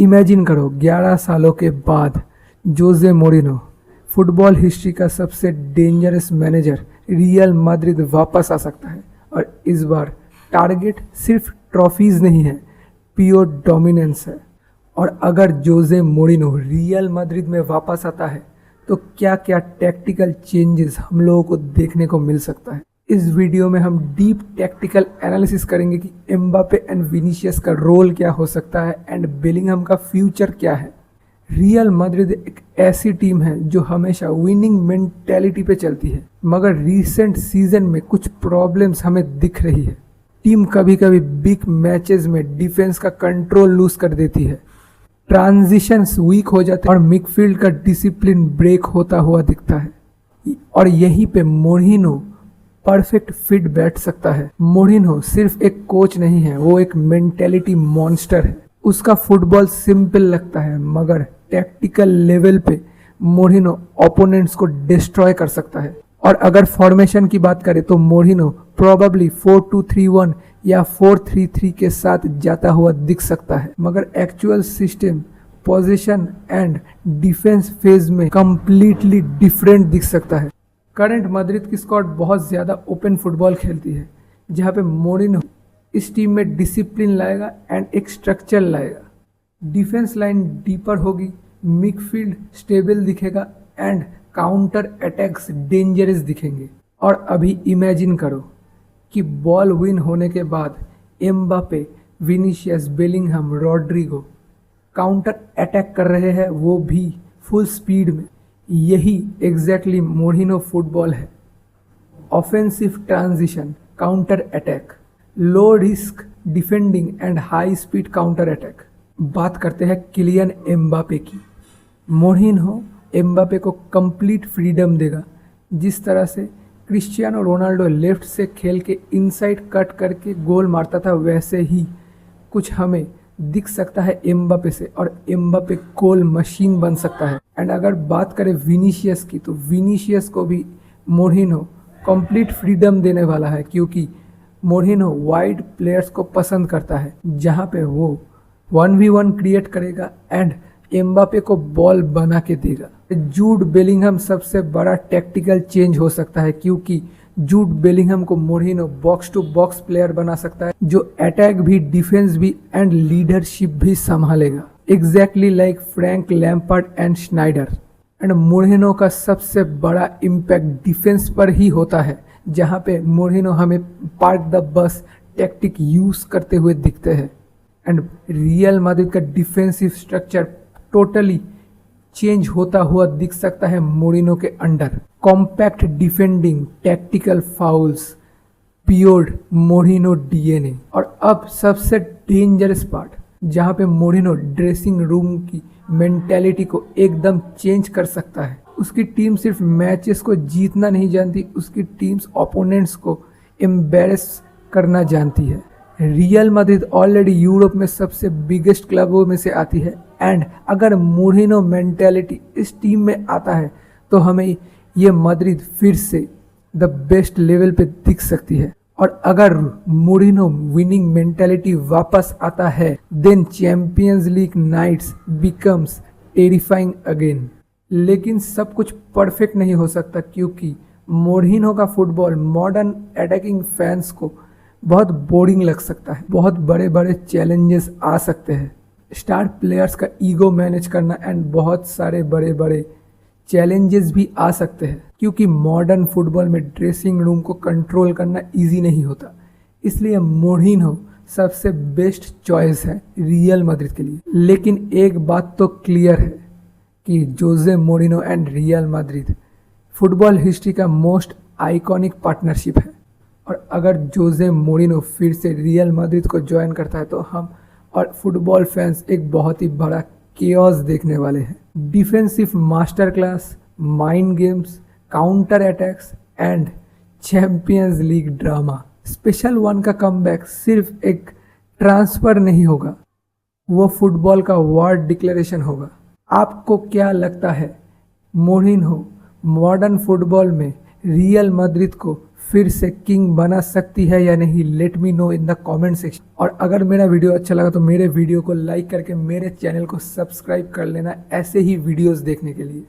Imagine करो 11 सालों के बाद जोसे मोरिनो, फुटबॉल हिस्ट्री का सबसे डेंजरस मैनेजर, रियल मैड्रिड वापस आ सकता है। और इस बार टारगेट सिर्फ ट्रॉफीज नहीं है, प्योर डोमिनेंस है। और अगर जोसे मोरिनो रियल मैड्रिड में वापस आता है तो क्या क्या टैक्टिकल चेंजेस हम लोगों को देखने को मिल सकता है। इस वीडियो में हम डीप टैक्टिकल एनालिसिस करेंगे कि एम्बापे एंड विनीशियस का रोल क्या हो सकता है एंड बेलिंगहम का फ्यूचर क्या है। रियल मैड्रिड एक ऐसी टीम है जो हमेशा विनिंग मेंटेलिटी पे चलती है, मगर रीसेंट सीजन में कुछ प्रॉब्लम्स हमें दिख रही है। टीम कभी कभी बिग मैचेस में डिफेंस का कंट्रोल लूज कर देती है, ट्रांजिशंस वीक हो जाते हैं और मिडफील्ड का डिसिप्लिन ब्रेक होता हुआ दिखता है। और यहीं पे मोरिनो परफेक्ट फिट बैठ सकता है। मोरिनो सिर्फ एक कोच नहीं है, वो एक मेंटेलिटी मॉन्स्टर है। उसका फुटबॉल सिंपल लगता है, मगर टैक्टिकल लेवल पे मोरिनो ओपोनेंट्स को डिस्ट्रॉय कर सकता है। और अगर फॉर्मेशन की बात करें तो मोरिनो प्रोबेबली 4-2-3-1 या 4-3-3 के साथ जाता हुआ दिख सकता है, मगर actual system, position and defence phase में कंप्लीटली डिफरेंट दिख सकता है। करंट मैड्रिड की स्क्वाड बहुत ज़्यादा ओपन फुटबॉल खेलती है, जहाँ पे मोरिनो इस टीम में डिसिप्लिन लाएगा एंड एक स्ट्रक्चर लाएगा। डिफेंस लाइन डीपर होगी, मिडफील्ड स्टेबल दिखेगा एंड काउंटर अटैक्स डेंजरस दिखेंगे। और अभी इमेजिन करो कि बॉल विन होने के बाद Mbappe, Vinicius, Bellingham, Rodrigo counter attack कर रहे हैं, वो भी फुल स्पीड में। यही एग्जैक्टली मोरिनो फुटबॉल है। Offensive transition, counter attack, low risk defending and high speed counter attack. बात करते हैं किलियन एम्बापे की। मोरिनो एम्बापे को कंप्लीट फ्रीडम देगा। जिस तरह से क्रिस्टियानो रोनाल्डो लेफ्ट से खेल के इनसाइड कट करके गोल मारता था, वैसे ही कुछ हमें दिख सकता है एम्बापे से, और एम्बापे गोल मशीन बन सकता है। एंड अगर बात करें विनीशियस की, तो विनीशियस को भी मोरिनो कंप्लीट फ्रीडम देने वाला है, क्योंकि मोरिनो वाइड प्लेयर्स को पसंद करता है, जहां पे वो 1v1 क्रिएट करेगा एंड एम्बापे को बॉल बना के देगा। जूड बेलिंगहम सबसे बड़ा टैक्टिकल चेंज हो सकता है, क्योंकि जूड बेलिंगहम को Mourinho box to box player बना सकता है, जो अटैक भी, डिफेंस भी एंड लीडरशिप भी संभालेगा, exactly like Frank Lampard and Snyder. And Moreno का सबसे बड़ा इम्पैक्ट डिफेंस पर ही होता है, जहां पे मोरिनो हमें park the bus tactic use करते हुए दिखते हैं। एंड रियल मैड्रिड का डिफेंसिव स्ट्रक्चर टोटली चेंज होता हुआ दिख सकता है मोरिनो के under. Compact defending, tactical fowls, pure Moreno DNA. और अब सबसे डेंजरस पार्ट, जहां पे मोरिनो ड्रेसिंग रूम की मेंटेलिटी को एकदम चेंज कर सकता है। उसकी टीम सिर्फ मैचेस को जीतना नहीं जानती, उसकी टीम्स ओपोनेंट्स को एम्बेरस करना जानती है। रियल मैड्रिड ऑलरेडी यूरोप में सबसे बिगेस्ट क्लबों में से आती है, एंड अगर मोरिनो मेंटेलिटी इस टीम में आता है तो हमें ये मैड्रिड फिर से द बेस्ट लेवल पे दिख सकती है। और अगर मोरिनो विनिंग मेंटेलिटी वापस आता है, then Champions League nights becomes terrifying again. लेकिन सब कुछ परफेक्ट नहीं हो सकता, क्योंकि मोरिनो का फुटबॉल मॉडर्न अटैकिंग फैंस को बहुत बोरिंग लग सकता है। बहुत बड़े बड़े चैलेंजेस आ सकते हैं, स्टार प्लेयर्स का ईगो मैनेज करना एंड बहुत सारे बड़े बड़े चैलेंजेस भी आ सकते हैं, क्योंकि मॉडर्न फुटबॉल में ड्रेसिंग रूम को कंट्रोल करना इजी नहीं होता। इसलिए मोरिनो सबसे बेस्ट चॉइस है रियल मैड्रिड के लिए। लेकिन एक बात तो क्लियर है कि Jose Mourinho and Real Madrid football history का मोस्ट आइकॉनिक पार्टनरशिप है। और अगर जोसे मोरिनो फिर से रियल मैड्रिड को ज्वाइन करता है तो हम और फुटबॉल फैंस एक बहुत ही बड़ा केओस देखने वाले हैं। Defensive master class, mind games, counter attacks and champions league drama. Special one का कमबैक सिर्फ एक ट्रांसफर नहीं होगा, वो फुटबॉल का वर्ड डिक्लेरेशन होगा। आपको क्या लगता है, मोरिनो मॉडर्न फुटबॉल में रियल मैड्रिड को फिर से किंग बना सकती है या नहीं? Let me know in the comment section. और अगर मेरा वीडियो अच्छा लगा तो मेरे वीडियो को लाइक करके मेरे चैनल को सब्सक्राइब कर लेना ऐसे ही वीडियोस देखने के लिए।